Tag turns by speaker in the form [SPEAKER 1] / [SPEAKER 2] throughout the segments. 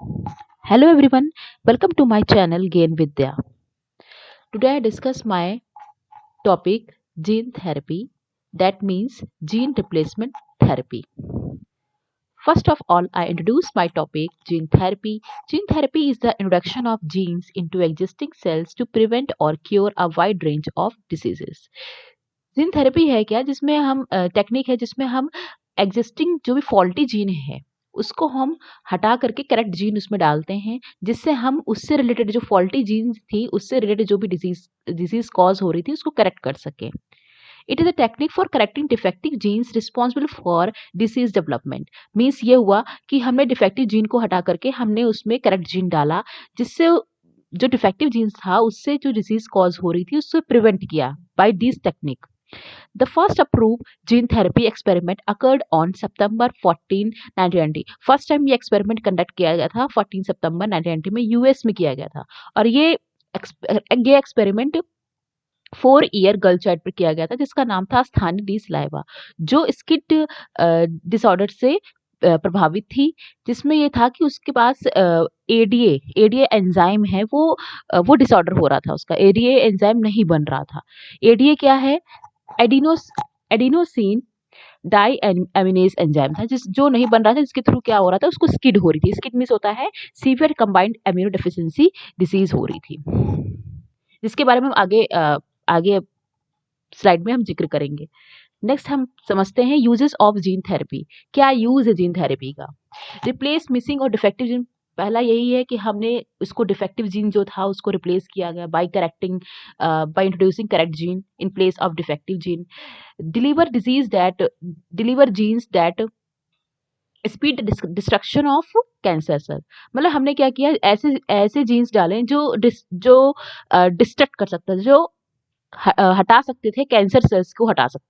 [SPEAKER 1] Hello everyone, welcome to my channel Gain Vidya. Today I discuss my topic gene therapy, that means gene replacement therapy. First of all, I introduce my topic gene therapy. Gene therapy is the introduction of genes into existing cells to prevent or cure a wide range of diseases. Gene therapy है क्या जिसमें हम technique है जिसमें हम existing जो भी faulty gene है उसको हम हटा करके करेक्ट जीन उसमें डालते हैं जिससे हम उससे रिलेटेड जो फॉल्टी जीन थी उससे रिलेटेड जो भी डिजीज कॉज हो रही थी उसको करेक्ट कर सके. It is a technique for correcting defective genes responsible for disease development. Means ये हुआ कि हमने डिफेक्टिव जीन को हटा करके हमने उसमें करेक्ट जीन डाला जिससे जो डिफेक्टिव जीन्स था उससे जो डिसीज कॉज हो रही थी उससे प्रिवेंट किया by this technique. The first approved gene therapy experiment occurred on September 14, 1990. First time ये एक्सपेरिमेंट कंडक्ट किया गया था 14 सितंबर 1990 में यूएस में किया गया था और ये एक्सपेरिमेंट 4 ईयर गर्ल चाइल्ड पर किया गया था जिसका नाम था स्थानीय डी सलाइवा जो स्किट डिसऑर्डर से प्रभावित थी जिसमें ये था कि उसके पास एडीए एंजाइम है वो डिसऑर्डर हो रहा था. उसका एडीए एंजाइम नहीं बन रहा था. एडीए क्या है? एडिनोसिन डाई एमिनेज एंजाइम था जो नहीं बन रहा था जिसके थ्रू क्या हो रहा था उसको स्किड हो रही थी. स्किड मीन्स होता है severe combined immuno deficiency disease हो रही थी जिसके बारे में हम आगे स्लाइड में हम जिक्र करेंगे. नेक्स्ट हम समझते हैं यूजेस ऑफ जीन थेरेपी. क्या यूज है जीन थेरेपी का? रिप्लेस मिसिंग और डिफेक्टिव जीन. पहला यही है कि हमने उसको डिफेक्टिव जीन जो था उसको रिप्लेस किया गया by introducing correct gene in place of defective gene. Deliver genes that speed destruction of cancer cell. मतलब हमने क्या किया ऐसे ऐसे जीन्स डाले जो डिस्ट्रक्ट कर सकते थे जो हटा सकते थे कैंसर सेल्स को हटा सकते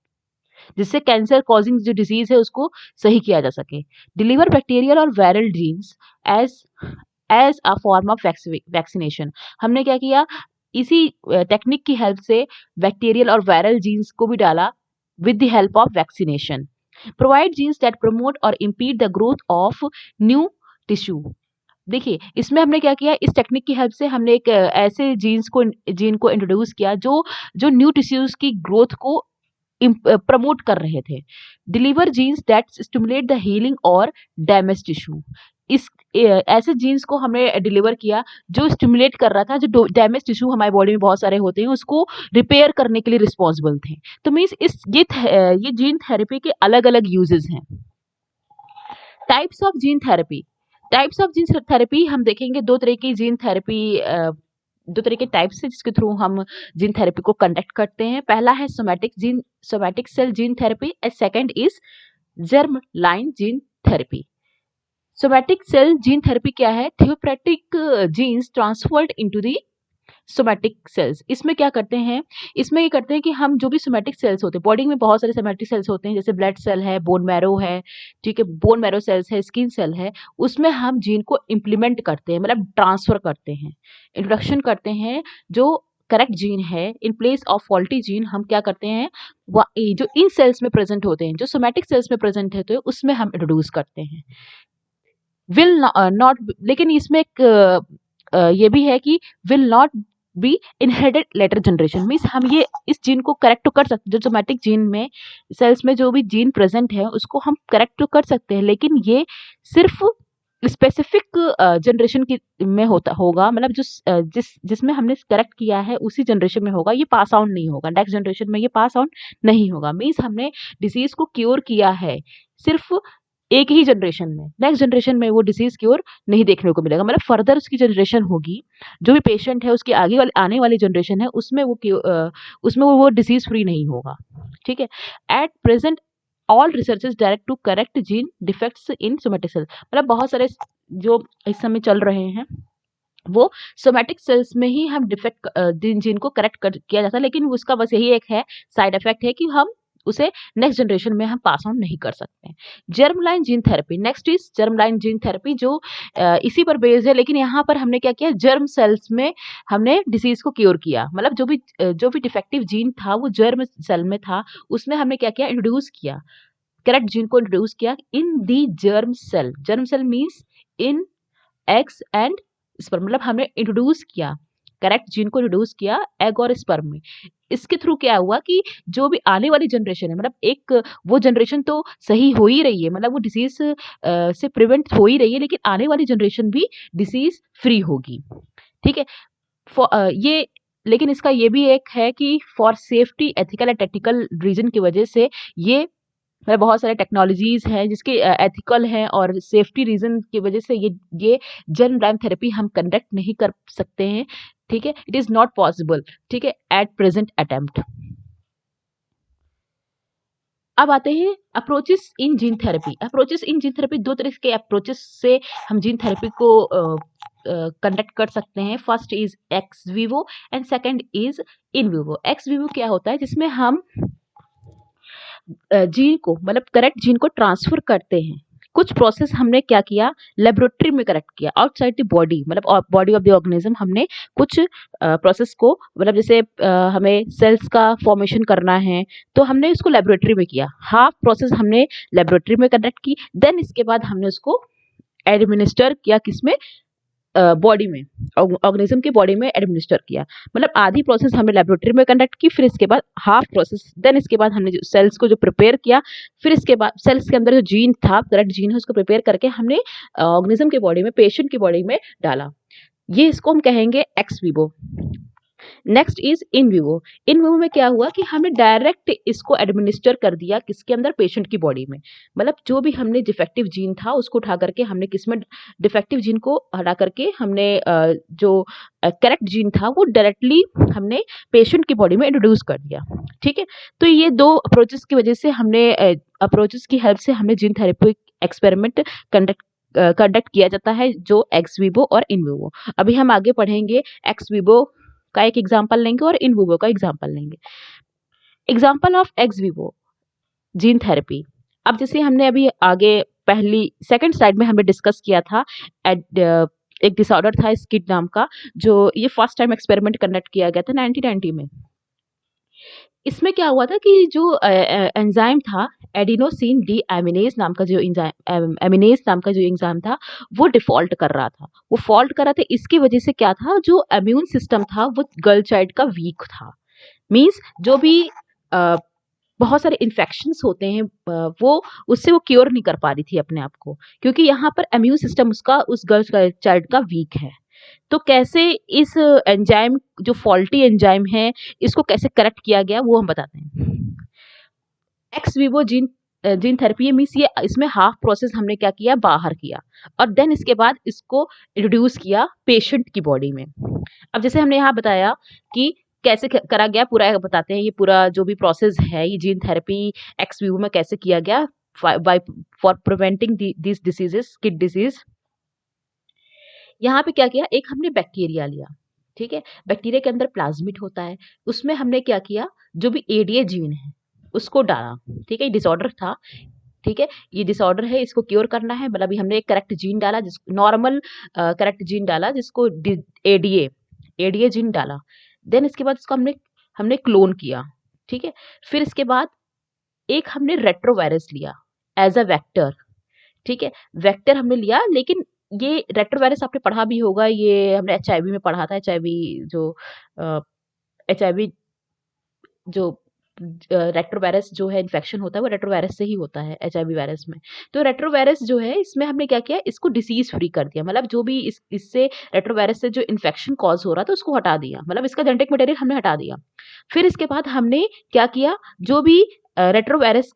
[SPEAKER 1] जिससे कैंसर कॉजिंग जो डिजीज है उसको सही किया जा सके. डिलीवर बैक्टीरियल और viral genes as as a form of vaccination. हमने क्या किया इसी टेक्निक की हेल्प से बैक्टीरियल और वायरल जीन्स को भी डाला with the help of vaccination. Provide genes that promote और impede the growth of new tissue. देखिए इसमें हमने क्या किया इस टेक्निक की हेल्प से हमने एक ऐसे जीन को इंट्रोड्यूस किया जो न्यू टिश्यूज की ग्रोथ को प्रमोट कर रहे थे. Deliver genes that stimulate the healing और डैमेज टिश्यू. इस ऐसे जीन्स को हमने डिलीवर किया जो स्टिमुलेट कर रहा था जो डैमेज टिश्यू हमारे बॉडी में बहुत सारे होते हैं उसको रिपेयर करने के लिए रिस्पॉन्सिबल थे. तो मीन्स ये जीन थेरेपी के अलग अलग यूजेस हैं. Types of gene therapy. Types of gene therapy हम देखेंगे दो तरह के टाइप्स है जिसके थ्रू हम जीन थेरेपी को कंडक्ट करते हैं. पहला है somatic cell gene therapy and second is germ line gene therapy. Somatic cell gene therapy क्या है? Therapeutic genes transferred into the somatic cells. इसमें क्या करते हैं इसमें ये करते हैं कि हम जो भी सोमैटिक सेल्स होते हैं बॉडी में बहुत सारे सोमैटिक सेल्स होते हैं जैसे ब्लड सेल है बोन मैरो है ठीक है बोन मैरो सेल्स है स्किन सेल है उसमें हम जीन को इम्प्लीमेंट करते हैं मतलब ट्रांसफर करते हैं इंट्रोडक्शन करते हैं. जो करेक्ट जीन है इन प्लेस ऑफ फॉल्टी जीन हम क्या करते हैं जो इन सेल्स में प्रेजेंट होते हैं जो सोमैटिक सेल्स में प्रेजेंट होते हैं उसमें हम इंट्रोड्यूस करते हैं. विल नॉट लेकिन इसमें एक ये भी है कि will not be inherited later generation. Means हम ये इस जीन को करेक्ट तो कर सकते हैं जो सोमैटिक जीन में सेल्स में जो भी जीन प्रेजेंट है उसको हम करेक्ट तो कर सकते हैं लेकिन ये सिर्फ स्पेसिफिक जनरेशन की में होगा मतलब जिसमें हमने करेक्ट किया है उसी जनरेशन में होगा. ये पास आउट नहीं होगा नेक्स्ट जनरेशन में ये पास आउट नहीं होगा. मीन्स हमने डिसीज को क्योर किया है सिर्फ एक ही जनरेशन में. नेक्स्ट जनरेशन में वो डिसीज क्योर नहीं देखने को मिलेगा. मतलब फर्दर उसकी जनरेशन होगी जो भी पेशेंट है उसकी आने वाली जनरेशन है उसमें वो डिसीज फ्री नहीं होगा. ठीक है. At present all researches direct to correct gene defects in somatic cell. मतलब बहुत सारे जो इस समय चल रहे हैं वो सोमैटिक सेल्स में ही हम डिफेक्ट जीन को करेक्ट किया जाता है लेकिन उसका बस यही एक है साइड इफेक्ट है कि हम उसे नेक्स्ट जनरेशन में हम पास ऑन नहीं कर सकते. Germ line gene therapy. Next is germ line gene therapy जो इसी पर बेस्ड है लेकिन यहाँ पर हमने क्या किया जर्म सेल्स में हमने डिसीज को क्योर किया. मतलब जो भी डिफेक्टिव जीन था वो जर्म सेल में था उसमें हमने क्या किया इंट्रोड्यूस किया करेक्ट जीन को इंट्रोड्यूस किया in the germ cell. Germ cell means in eggs and sperm, मतलब हमने इंट्रोड्यूस किया, करेक्ट जीन को इंट्रोड्यूस किया एग और स्पर्म में। इसके थ्रू क्या हुआ कि जो भी आने वाली जनरेशन है, मतलब एक वो जनरेशन तो सही हो ही रही है, मतलब वो डिसीज से प्रिवेंट हो ही रही है, लेकिन आने वाली जनरेशन भी डिसीज फ्री होगी, ठीक है। ये लेकिन इसका ये भी एक है कि for safety, ethical and technical reason की वजह से ये, मतलब बहुत सारे टेक्नोलॉजीज हैं जिसके एथिकल हैं और सेफ्टी रीजन की वजह से ये जर्म लाइम थेरेपी हम कंडक्ट नहीं कर सकते हैं, ठीक है। इट इज नॉट पॉसिबल, ठीक है, एट प्रेजेंट अटेम्प्ट। अब आते हैं अप्रोचेस इन जीन थेरेपी। अप्रोचेस इन जीन थेरेपी, दो तरह के अप्रोचेस से हम जीन थेरेपी को कंडक्ट कर सकते हैं। First is x Vivo and second is in vivo. X Vivo क्या होता है, जिसमें हम जीन को, मतलब करेक्ट जीन को ट्रांसफर करते हैं। कुछ प्रोसेस हमने क्या किया, लेबोरेटरी में करेक्ट किया, आउटसाइड द बॉडी, मतलब बॉडी ऑफ द ऑर्गेनिज्म हमने कुछ प्रोसेस को, मतलब जैसे हमें सेल्स का फॉर्मेशन करना है तो हमने इसको लेबोरेटरी में किया, हाफ प्रोसेस हमने लेबोरेटरी में कंडक्ट की, देन इसके बाद हमने उसको एडमिनिस्टर किया किसमें, बॉडी में, ऑर्गेनिज्म की बॉडी में एडमिनिस्टर किया। मतलब आधी प्रोसेस हमने लेबोरेटरी में कंडक्ट की, फिर इसके बाद हाफ प्रोसेस, देन इसके बाद हमने सेल्स को जो प्रिपेयर किया, फिर इसके बाद सेल्स के अंदर जो जीन था, करेक्ट जीन है, उसको प्रिपेयर करके हमने ऑर्गेनिज्म की बॉडी में, पेशेंट की बॉडी में डाला। ये इसको हम कहेंगे x Vivo. Next is in vivo. In vivo में क्या हुआ कि हमने डायरेक्ट इसको एडमिनिस्टर कर दिया किसके अंदर, पेशेंट की बॉडी में। मतलब जो भी हमने डिफेक्टिव जीन था उसको उठा करके हमने किसमें, डिफेक्टिव जीन को हटा करके हमने जो करेक्ट जीन था वो डायरेक्टली हमने पेशेंट की बॉडी में इंट्रोड्यूस कर दिया, ठीक है। तो ये दो अप्रोचेस की वजह से हमने, अप्रोचेस की हेल्प से हमने जीन थेरेपी एक्सपेरिमेंट कंडक्ट किया जाता है, जो एक्स वीवो और इन विवो। अभी हम आगे पढ़ेंगे, एक्स वीवो का एक एग्जाम्पल लेंगे और इन विवो का एग्जाम्पल लेंगे। Example of x Vivo gene therapy. अब जैसे हमने अभी आगे पहली सेकंड स्लाइड में हमने डिस्कस किया था, एक डिसऑर्डर था स्किड नाम का, जो ये फर्स्ट टाइम एक्सपेरिमेंट कंडक्ट किया गया था 1990 में। इसमें क्या हुआ था कि जो एंजाइम था, एडिनोसिन डी एमिनेज नाम का जो एंजाइम, एमिनेज नाम का जो एंजाइम था, वो डिफॉल्ट कर रहा था। वो फॉल्ट कर रहा था, इसकी वजह से क्या था, जो इम्यून सिस्टम था वो गर्ल चाइल्ड का वीक था। मींस जो भी बहुत सारे इन्फेक्शंस होते हैं, वो उससे वो क्योर नहीं कर पा रही थी अपने आप को, क्योंकि यहाँ पर इम्यून सिस्टम उसका, उस गर्ल चाइल्ड का वीक है। तो कैसे इस एंजाइम, जो फॉल्टी एंजाइम है, इसको कैसे करेक्ट किया गया वो हम बताते हैं। X Vivo gene therapy means ये, इसमें हाफ प्रोसेस हमने क्या किया, बाहर किया, और देन इसके बाद इसको इंट्रोड्यूस किया पेशेंट की बॉडी में। अब जैसे हमने यहाँ बताया कि कैसे करा गया, पूरा बताते हैं। ये पूरा जो भी प्रोसेस है, ये जीन थेरेपी एक्स वीवो में कैसे किया गया, for preventing this diseases, kid disease. यहाँ पे क्या किया, एक हमने बैक्टीरिया लिया, ठीक है। बैक्टीरिया के अंदर प्लाज्मिड होता है, उसमें हमने क्या किया, जो भी एडीए जीन है उसको डाला, ठीक है। ये डिसऑर्डर था, ठीक है, ये डिसऑर्डर है, इसको क्योर करना है। मतलब हमने एक करेक्ट जीन डाला, जिस नॉर्मल करेक्ट जीन डाला, जिसको एडीए एडीए जीन डाला। देन इसके बाद इसको हमने क्लोन किया, ठीक है। फिर इसके बाद एक हमने रेट्रोवायरस लिया एज अ वेक्टर, ठीक है। वेक्टर हमने लिया, लेकिन ये रेट्रोवायरस आपने पढ़ा भी होगा, ये हमने एचआईवी में पढ़ा था। एचआईवी जो एचआईवी जो रेट्रोवायरस जो है इन्फेक्शन होता है, वो रेट्रोवायरस से ही होता है, एचआईवी वायरस में। तो रेट्रोवायरस जो है, इसमें हमने क्या किया, इसको डिसीज फ्री कर दिया। मतलब जो भी इससे रेट्रोवायरस से जो इन्फेक्शन कॉज हो रहा था उसको हटा दिया, मतलब इसका जेनेटिक मटेरियल हमने हटा दिया। फिर इसके बाद हमने क्या किया, जो भी रेट्रोवायरस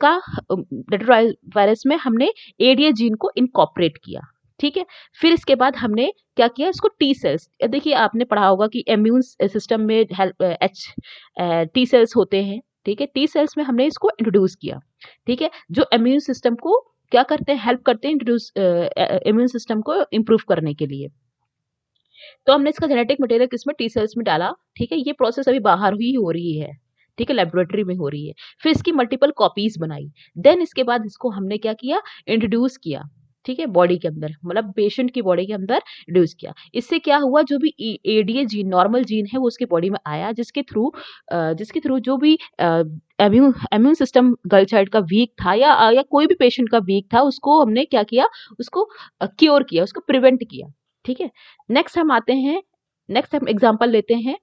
[SPEAKER 1] में हमने एडीए जीन को इनकॉर्पोरेट किया, ठीक है। फिर इसके बाद हमने क्या किया, इसको टी सेल्स, देखिए आपने पढ़ा होगा कि इम्यून सिस्टम में टी सेल्स होते हैं, ठीक है। टी सेल्स में हमने इसको इंट्रोड्यूस किया, ठीक है, जो इम्यून सिस्टम को क्या करते हैं, हेल्प करते हैं इंट्रोड्यूस, इम्यून सिस्टम को इम्प्रूव करने के लिए। तो हमने इसका जेनेटिक मटेरियल किसमें, टी सेल्स में डाला, ठीक है। ये प्रोसेस अभी बाहर ही हो रही है, ठीक है, लेबोरेटरी में हो रही है। फिर इसकी मल्टीपल कॉपीज बनाई, देन इसके बाद इसको हमने क्या किया, इंट्रोड्यूस किया, ठीक है, बॉडी के अंदर, मतलब पेशेंट की बॉडी के अंदर इंट्रोड्यूस किया। इससे क्या हुआ, जो भी एडीए जीन, नॉर्मल जीन है, वो उसकी बॉडी में आया, जिसके थ्रू जो भी इम्यून सिस्टम गर्ल चाइल्ड का वीक था, या कोई भी पेशेंट का वीक था, उसको हमने क्या किया, उसको क्योर किया, उसको प्रिवेंट किया, ठीक है। नेक्स्ट हम आते हैं, नेक्स्ट हम एग्जांपल लेते हैं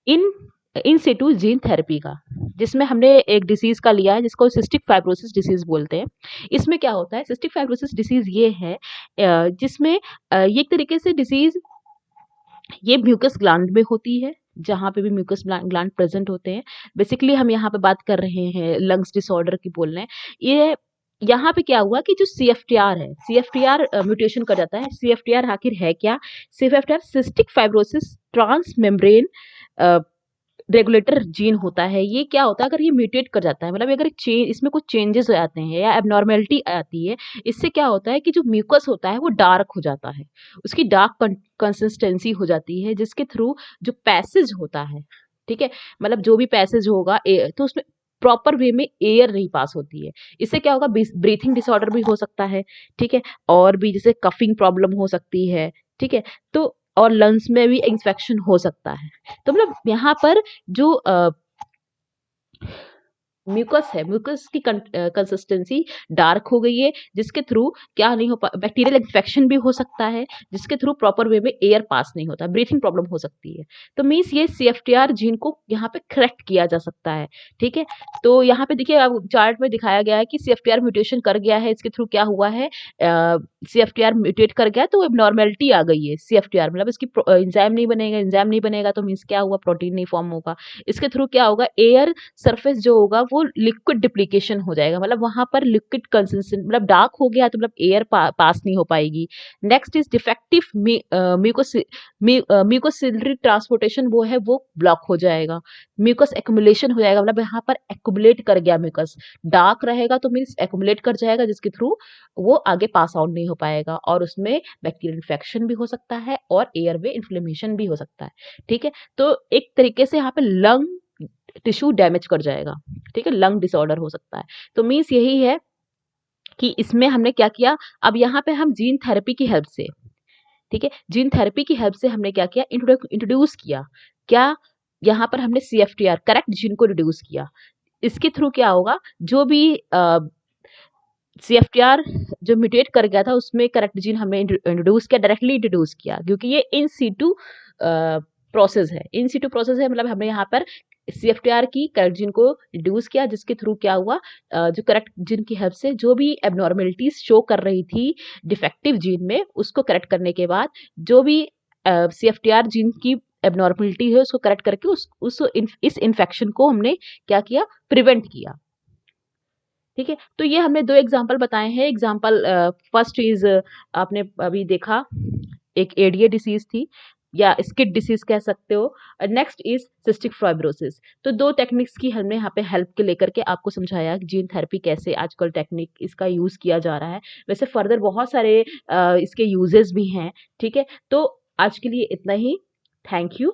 [SPEAKER 1] इन सिटू जीन थेरेपी का, जिसमें हमने एक डिसीज का लिया है जिसको सिस्टिक फाइब्रोसिस डिसीज बोलते हैं। इसमें क्या होता है, सिस्टिक फाइब्रोसिस डिसीज ये है जिसमें ये एक तरीके से डिसीज ये म्यूकस ग्लैंड में होती है, जहाँ पे भी म्यूकस ग्लैंड प्रेजेंट होते हैं। बेसिकली हम यहाँ पे बात कर रहे हैं लंग्स डिसऑर्डर की बोल रहे हैं। ये यहाँ पे क्या हुआ कि जो CFTR है, CFTR म्यूटेशन कर जाता है। CFTR आखिर है क्या? CFTR cystic fibrosis transmembrane regulator gene होता है। ये क्या होता है, अगर ये म्यूटेट कर जाता है, मतलब अगर इसमें कुछ चेंजेस हो जाते हैं या एबनॉर्मेलिटी आती है, इससे क्या होता है कि जो म्यूकस होता है वो डार्क हो जाता है, उसकी डार्क कंसिस्टेंसी हो जाती है, जिसके थ्रू जो पैसेज होता है, ठीक है, मतलब जो भी पैसेज होगा तो उसमें प्रॉपर वे में एयर नहीं पास होती है। इससे क्या होगा, ब्रीथिंग डिसऑर्डर भी हो सकता है, ठीक है, और भी जैसे कफिंग प्रॉब्लम हो सकती है, ठीक है, तो और लंग्स में भी इंफेक्शन हो सकता है। तो मतलब यहाँ पर जो म्यूकस है, म्यूकस की कंसिस्टेंसी डार्क हो गई है, जिसके थ्रू क्या नहीं हो पा, बैक्टीरियल इन्फेक्शन भी हो सकता है, जिसके थ्रू प्रॉपर वे में एयर पास नहीं होता, ब्रीथिंग प्रॉब्लम हो सकती है। तो मीन्स ये CFTR जीन को यहाँ पे करेक्ट किया जा सकता है, ठीक है। तो यहाँ पे देखिए चार्ट में दिखाया गया है कि CFTR म्यूटेशन कर गया है, इसके थ्रू क्या हुआ है, CFTR म्यूटेट कर गया तो एबनॉर्मेलिटी आ गई है। CFTR मतलब इसकी एंजाइम नहीं बनेगा, एंजाइम नहीं बनेगा तो मीन्स क्या हुआ, प्रोटीन नहीं फॉर्म होगा। इसके थ्रू क्या होगा, एयर सरफेस जो होगा वो लिक्विड डिप्लीकेशन हो जाएगा, मतलब वहां पर लिक्विड कंसिस्टेंट मतलब डार्क हो गया तो मतलब एयर पास नहीं हो पाएगी। Next is defective mucociliary transportation, वो है वो ब्लॉक हो जाएगा। म्यूकस एक्युमुलेशन हो जाएगा, मतलब यहाँ पर एक्युमुलेट कर गया म्यूकस, डार्क रहेगा तो मीन्स एक्युमुलेट कर जाएगा, जिसके थ्रू वो आगे पास आउट नहीं हो पाएगा और उसमें बैक्टीरियल इन्फेक्शन भी हो सकता है और एयरवे इन्फ्लेमेशन भी हो सकता है, ठीक है। तो एक तरीके से यहाँ पे लंग टिश्यू डैमेज कर जाएगा, ठीक है, लंग डिसऑर्डर हो सकता है। तो मीन्स यही है कि इसमें हमने क्या किया, अब यहाँ पे हम जीन थेरेपी की हेल्प से, ठीक है, जीन थेरेपी की हेल्प से हमने क्या किया, इंट्रोड्यूस किया क्या, यहाँ पर हमने CFTR करेक्ट जीन को रिड्यूस किया। इसके थ्रू क्या होगा, जो भी CFTR जो म्यूटेट कर गया था उसमें करेक्ट जीन हमने इंट्रोड्यूस किया, डायरेक्टली इंट्रोड्यूस किया, क्योंकि ये इन सीटू प्रोसेस है। इन सीटू प्रोसेस है, मतलब हमने यहाँ पर CFTR की करेक्ट जीन को रिड्यूस किया, जिसके थ्रू क्या हुआ, जो करेक्ट जीन की हेल्प से जो भी एबनॉर्मेलिटीज शो कर रही थी डिफेक्टिव जीन में, उसको करेक्ट करने के बाद जो भी CFTR जीन की एबनॉर्मेलिटी है उसको करेक्ट करके इस इन्फेक्शन को हमने क्या किया, प्रिवेंट किया, ठीक है। तो ये हमने दो एग्जाम्पल बताए हैं। एग्जाम्पल फर्स्ट इज आपने अभी देखा, एक एडीए डिसीज थी या स्किड डिसीज कह सकते हो। Next is cystic fibrosis. तो दो टेक्निक्स की हमने यहाँ पे हेल्प के लेकर के आपको समझाया कि जीन थेरेपी कैसे आजकल टेक्निक इसका यूज किया जा रहा है। वैसे फर्दर बहुत सारे इसके यूजेस भी हैं, ठीक है। तो आज के लिए इतना ही। Thank you.